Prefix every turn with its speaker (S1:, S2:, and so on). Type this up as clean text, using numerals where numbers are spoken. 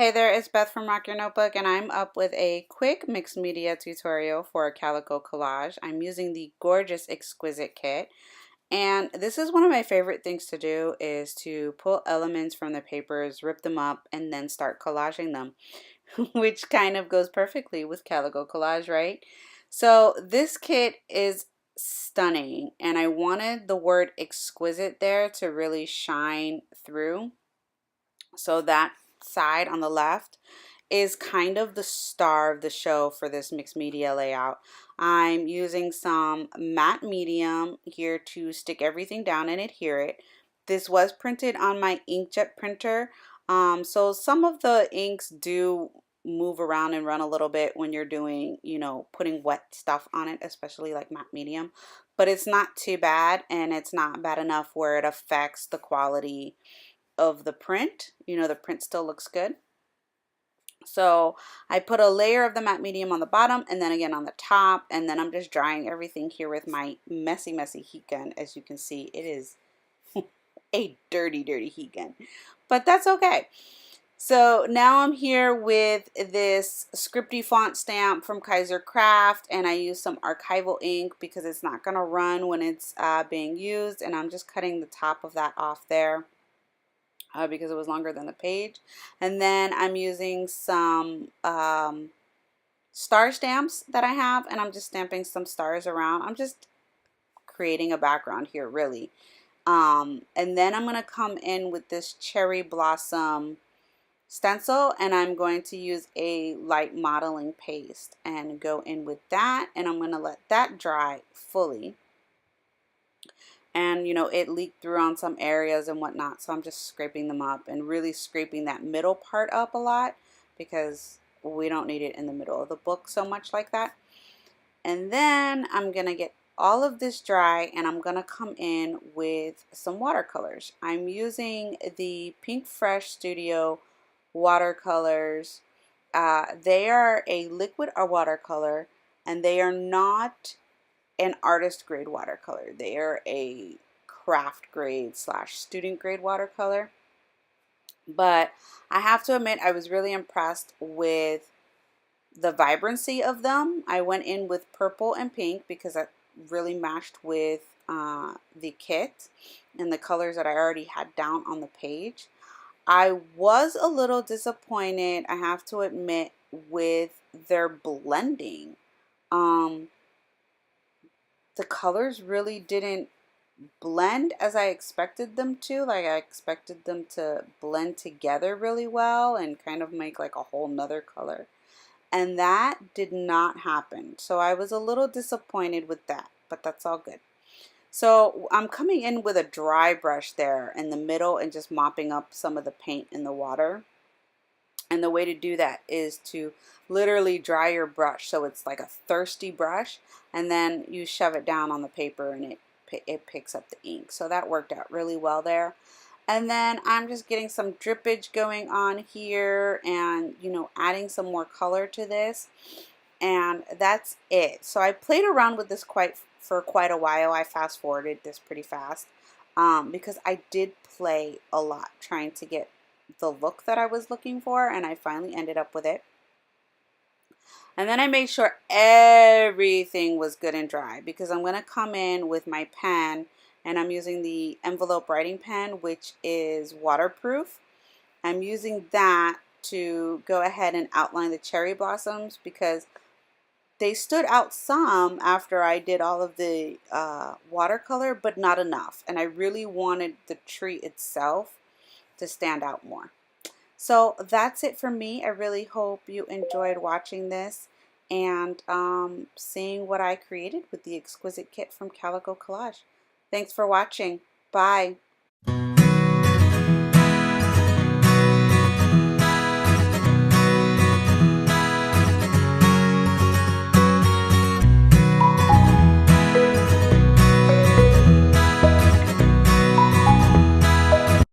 S1: Hey there, it's Beth from Rock Your Notebook, and I'm up with a quick mixed media tutorial for Calico Collage. I'm using the gorgeous Exquisite kit, and this is one of my favorite things to do is to pull elements from the papers, rip them up, and then start collaging them, which kind of goes perfectly with Calico Collage, right? So this kit is stunning, and I wanted the word exquisite there to really shine through. So that side on the left is kind of the star of the show for this mixed media layout. I'm using some matte medium here to stick everything down and adhere it. This was printed on my inkjet printer, so some of the inks do move around and run a little bit when you're doing, putting wet stuff on it, especially like matte medium, but it's not too bad, and it's not bad enough where it affects the quality of the print. The print still looks good. So I put a layer of the matte medium on the bottom and then again on the top, and then I'm just drying everything here with my messy heat gun. As you can see, it is a dirty heat gun, but that's okay. So now I'm here with this scripty font stamp from Kaiser Craft, and I use some archival ink because it's not going to run when it's being used, and I'm just cutting the top of that off there. Because it was longer than the page. And then I'm using some star stamps that I have, and I'm just stamping some stars around. I'm just creating a background here, really. And then I'm going to come in with this cherry blossom stencil, and I'm going to use a light modeling paste and go in with that, and I'm going to let that dry fully. And it leaked through on some areas and whatnot, so I'm just scraping them up and really scraping that middle part up a lot because we don't need it in the middle of the book so much like that. And then I'm gonna get all of this dry, and I'm gonna come in with some watercolors. I'm using the Pink Fresh Studio watercolors. They are a liquid watercolor, and they are not an artist grade watercolor. They are a craft grade / student grade watercolor. But I have to admit, I was really impressed with the vibrancy of them. I went in with purple and pink because that really matched with the kit and the colors that I already had down on the page. I was a little disappointed, I have to admit, with their blending. The colors really didn't blend as I expected them to. Like, I expected them to blend together really well and kind of make like a whole nother color. And that did not happen. So I was a little disappointed with that, but that's all good. So I'm coming in with a dry brush there in the middle and just mopping up some of the paint in the water. And the way to do that is to literally dry your brush so it's like a thirsty brush, and then you shove it down on the paper and it picks up the ink. So that worked out really well there. And then I'm just getting some drippage going on here and adding some more color to this, and that's it. So I played around with this for quite a while. I fast forwarded this pretty fast because I did play a lot trying to get the look that I was looking for, and I finally ended up with it. And then I made sure everything was good and dry because I'm going to come in with my pen, and I'm using the envelope writing pen, which is waterproof. I'm using that to go ahead and outline the cherry blossoms because they stood out some after I did all of the watercolor, but not enough. And I really wanted the tree itself to stand out more. So that's it for me. I really hope you enjoyed watching this and seeing what I created with the Exquisite kit from Calico Collage. Thanks for watching. Bye.